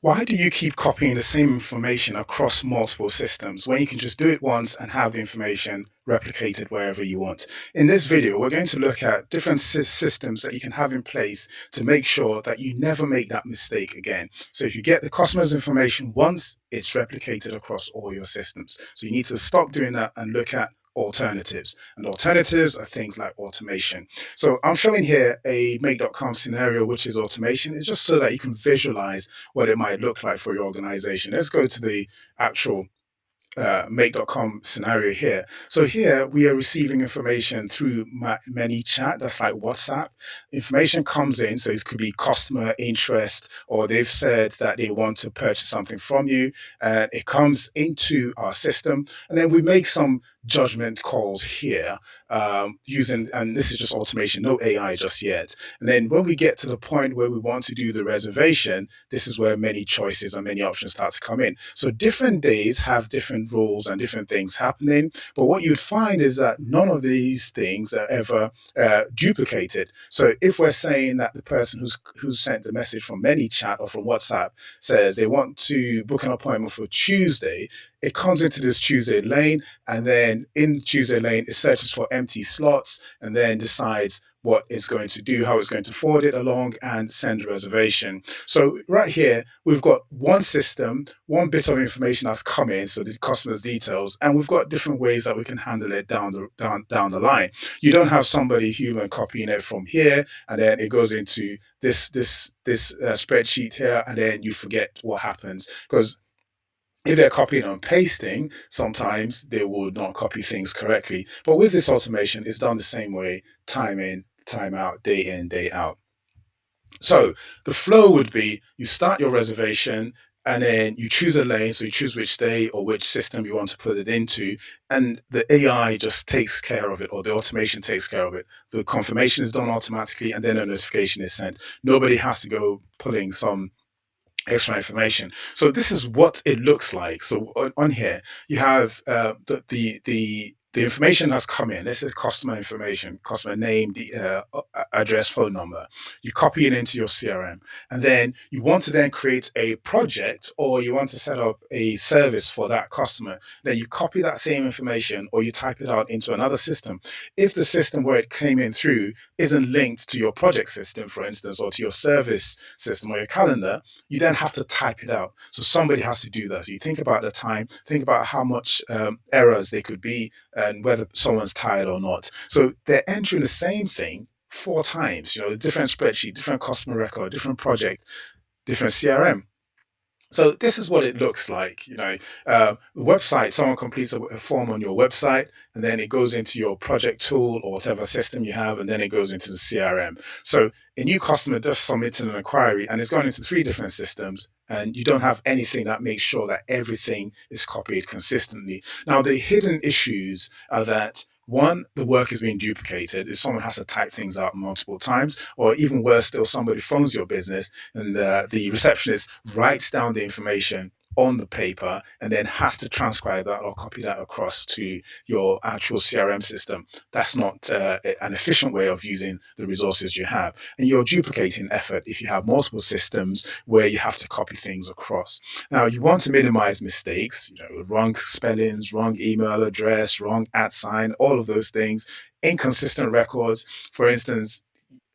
Why do you keep copying the same information across multiple systems when you can just do it once and have the information replicated wherever you want? In this video, we're going to look at different systems that you can have in place to make sure that you never make that mistake again. So if you get the customer's information once, it's replicated across all your systems. So you need to stop doing that and look at alternatives. And alternatives are things like automation. So I'm showing here a make.com scenario, which is automation. It's just so that you can visualize what it might look like for your organization. Let's go to the actual make.com scenario here. So here we are receiving information through ManyChat, that's like WhatsApp. Information comes in, so it could be customer interest, or they've said that they want to purchase something from you, and it comes into our system, and then we make some judgment calls here using, and this is just automation, no AI just yet. And then when we get to the point where we want to do the reservation, this is where many choices and many options start to come in. So different days have different rules and different things happening. But what you'd find is that none of these things are ever duplicated. So if we're saying that the person who's sent the message from ManyChat or from WhatsApp says they want to book an appointment for Tuesday, it comes into this Tuesday lane, and then in Tuesday lane, it searches for empty slots and then decides what it's going to do, how it's going to forward it along and send a reservation. So right here, we've got one system, one bit of information that's come in, so the customer's details, and we've got different ways that we can handle it down the line. You don't have somebody human copying it from here, and then it goes into this spreadsheet here, and then you forget what happens, because if they're copying and pasting, sometimes they will not copy things correctly. But with this automation, it's done the same way, time in, time out, day in, day out. So the flow would be you start your reservation and then you choose a lane. So you choose which day or which system you want to put it into. And the AI just takes care of it, or the automation takes care of it. The confirmation is done automatically and then a notification is sent. Nobody has to go pulling some extra information. So this is what it looks like. So on here you have the information that's come in. This is customer information, customer name, the address, phone number. You copy it into your CRM, and then you want to then create a project, or you want to set up a service for that customer. Then you copy that same information, or you type it out into another system. If the system where it came in through isn't linked to your project system, for instance, or to your service system or your calendar, you then have to type it out. So somebody has to do that. So you think about the time, think about how much errors they could be, and whether someone's tired or not. So they're entering the same thing 4 times, different spreadsheet, different customer record, different project, different CRM. So this is what it looks like. The website, someone completes a form on your website, and then it goes into your project tool or whatever system you have, and then it goes into the CRM. So a new customer just submitted an inquiry, and it's gone into 3 different systems, and you don't have anything that makes sure that everything is copied consistently. Now, the hidden issues are that, one, the work is being duplicated. If someone has to type things out multiple times, or even worse still, somebody phones your business and the receptionist writes down the information on the paper and then has to transcribe that or copy that across to your actual CRM system. That's not an efficient way of using the resources you have. And you're duplicating effort if you have multiple systems where you have to copy things across. Now, you want to minimize mistakes, wrong spellings, wrong email address, wrong @ all of those things, inconsistent records. For instance,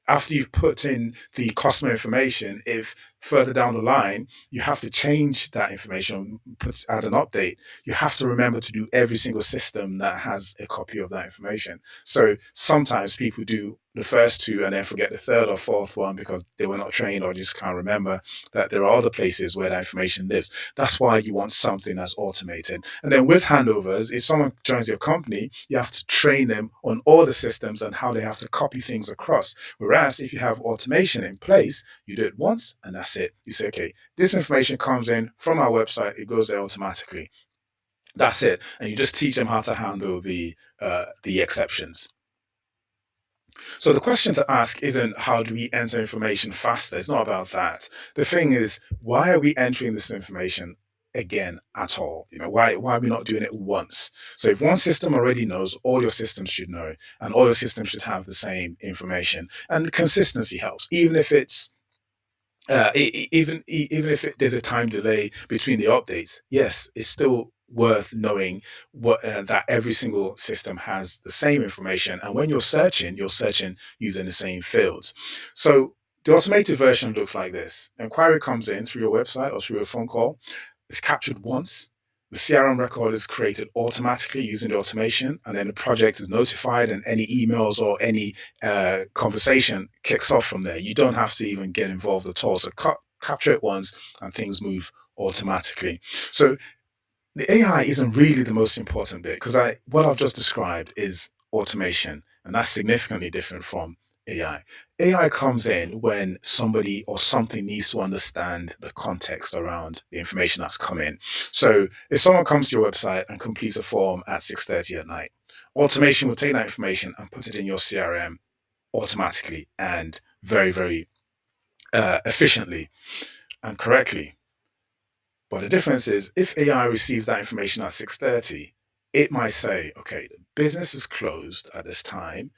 after you've put in the customer information, if further down the line you have to change that information, add an update, you have to remember to do every single system that has a copy of that information. So sometimes people do the first 2 and then forget the 3rd or 4th one because they were not trained or just can't remember that there are other places where that information lives. That's why you want something that's automated. And then with handovers, if someone joins your company, you have to train them on all the systems and how they have to copy things across. Whereas if you have automation in place, you do it once and that's it. You say, okay, this information comes in from our website, it goes there automatically. That's it. And you just teach them how to handle the exceptions. So the question to ask isn't how do we enter information faster? It's not about that. The thing is, why are we entering this information again at all? Why are we not doing it once? So if one system already knows, all your systems should know, and all your systems should have the same information. And consistency helps, even if it's Even if there's a time delay between the updates, yes, it's still worth knowing what that every single system has the same information, and when you're searching using the same fields. So the automated version looks like this: inquiry comes in through your website or through a phone call. It's captured once. The CRM record is created automatically using the automation, and then the project is notified, and any emails or any conversation kicks off from there. You don't have to even get involved at all. So capture it once, and things move automatically. So the AI isn't really the most important bit, because I what I've just described is automation, and that's significantly different from AI. AI comes in when somebody or something needs to understand the context around the information that's come in. So if someone comes to your website and completes a form at 6:30 at night, automation will take that information and put it in your CRM automatically and very, very efficiently and correctly. But the difference is, if AI receives that information at 6:30, it might say, okay, the business is closed at this time.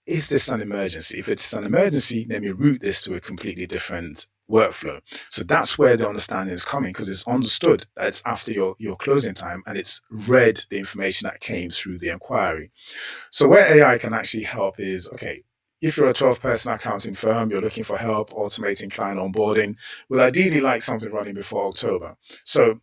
Is this an emergency? If it's an emergency, let me route this to a completely different workflow. So that's where the understanding is coming, because it's understood that it's after your closing time, and it's read the information that came through the inquiry. So where AI can actually help is, okay, if you're a 12-person accounting firm, you're looking for help automating client onboarding, we'll ideally like something running before October. So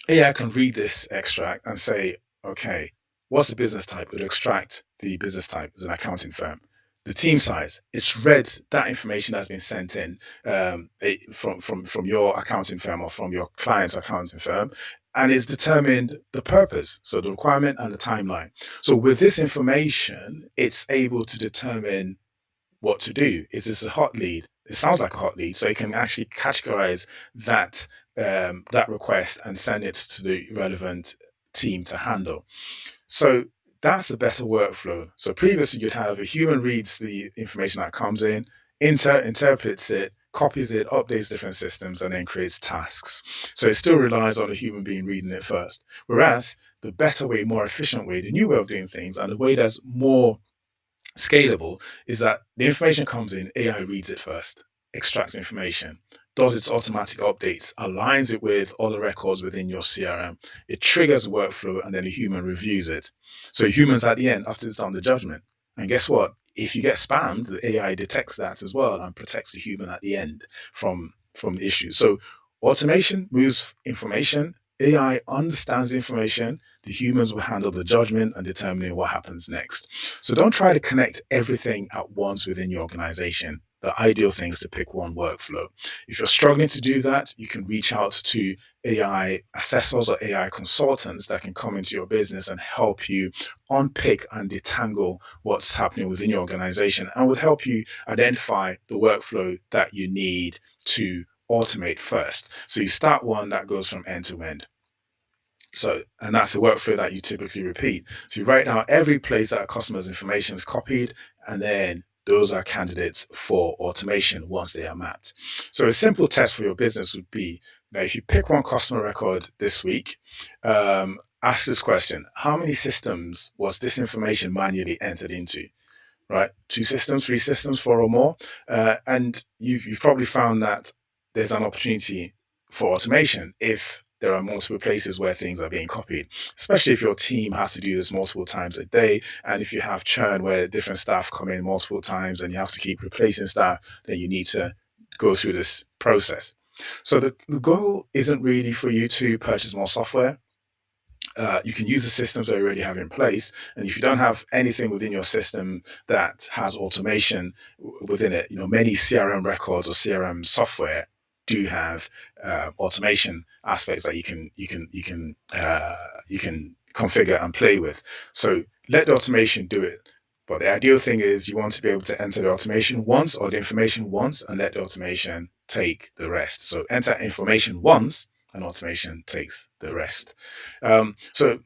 AI can read this extract and say, okay, what's the business type? It'll extract the business type as an accounting firm. The team size, it's read that information that's been sent in from your accounting firm or from your client's accounting firm, and it's determined the purpose, so the requirement and the timeline. So with this information, it's able to determine what to do. Is this a hot lead? It sounds like a hot lead, so it can actually categorize that that request and send it to the relevant team to handle. So that's a better workflow. So previously, you'd have a human reads the information that comes in, interprets it, copies it, updates different systems, and then creates tasks. So it still relies on a human being reading it first. Whereas the better way, more efficient way, the new way of doing things, and the way that's more scalable, is that the information comes in, AI reads it first, extracts information, does its automatic updates, aligns it with other records within your CRM. It triggers the workflow, and then a human reviews it. So humans at the end, after it's done the judgment. And guess what? If you get spammed, the AI detects that as well and protects the human at the end from the issue. So automation moves information. AI understands the information. The humans will handle the judgment and determining what happens next. So don't try to connect everything at once within your organization. The ideal thing is to pick one workflow. If you're struggling to do that, you can reach out to AI assessors or AI consultants that can come into your business and help you unpick and detangle what's happening within your organization, and would help you identify the workflow that you need to automate first. So you start one that goes from end to end. So, and that's the workflow that you typically repeat. So you write down every place that a customer's information is copied, and then those are candidates for automation once they are mapped. So a simple test for your business would be, if you pick one customer record this week, ask this question: how many systems was this information manually entered into? Right? 2 systems, 3 systems, 4 or more. And you've probably found that there's an opportunity for automation if there are multiple places where things are being copied, especially if your team has to do this multiple times a day. And if you have churn where different staff come in multiple times and you have to keep replacing staff, then you need to go through this process. So the goal isn't really for you to purchase more software. You can use the systems that you already have in place. And if you don't have anything within your system that has automation within it, many CRM records or CRM software do have automation aspects that you can configure and play with. So let the automation do it. But the ideal thing is you want to be able to enter the automation once, or the information once, and let the automation take the rest. So enter information once, and automation takes the rest. So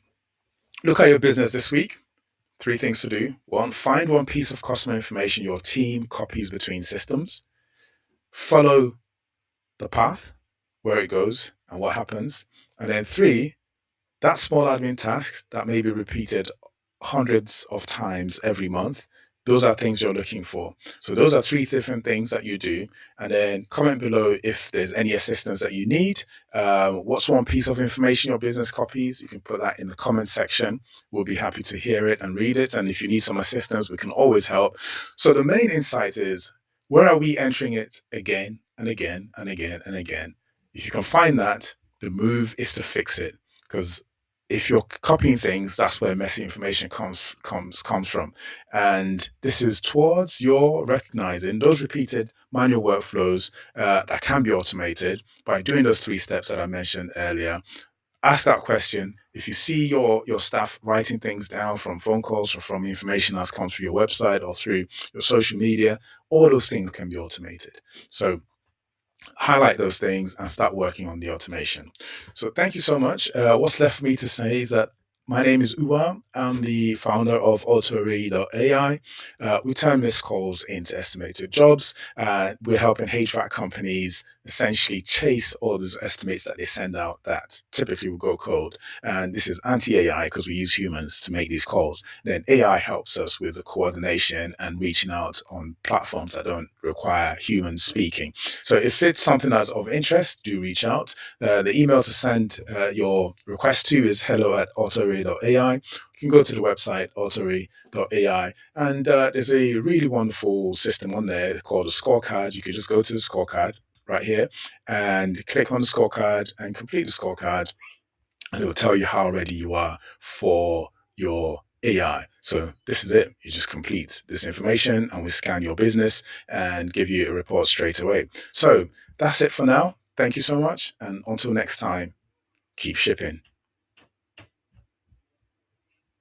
look at your business this week. 3 things to do. One, find one piece of customer information your team copies between systems. Follow the path, where it goes and what happens. And then 3, that small admin task that may be repeated hundreds of times every month, Those are things you're looking for. So those are three different things that you do. And then comment below if there's any assistance that you need. What's one piece of information your business copies? You can put that in the comment section. We'll be happy to hear it and read it. And if you need some assistance, we can always help. So the main insight is, where are we entering it again and again and again and again? If you can find that, the move is to fix it. Because if you're copying things, that's where messy information comes from. And this is towards your recognizing those repeated manual workflows that can be automated by doing those three steps that I mentioned earlier. Ask that question. If you see your staff writing things down from phone calls or from information that's come through your website or through your social media, all those things can be automated. So highlight those things and start working on the automation. So thank you so much. What's left for me to say is that my name is Ujam. I'm the founder of AutoRay.ai. We turn missed calls into estimated jobs. We're helping HVAC companies essentially chase all those estimates that they send out that typically will go cold. And this is anti-AI because we use humans to make these calls. Then AI helps us with the coordination and reaching out on platforms that don't require human speaking. So if it's something that's of interest, do reach out. The email to send your request to is hello@autoray.ai. You can go to the website autoray.ai, and there's a really wonderful system on there called a scorecard. You can just go to the scorecard right here and click on the scorecard and complete the scorecard, and it will tell you how ready you are for your AI. So this is it. You just complete this information and we scan your business and give you a report straight away. So that's it for now. Thank you so much. And until next time, keep shipping.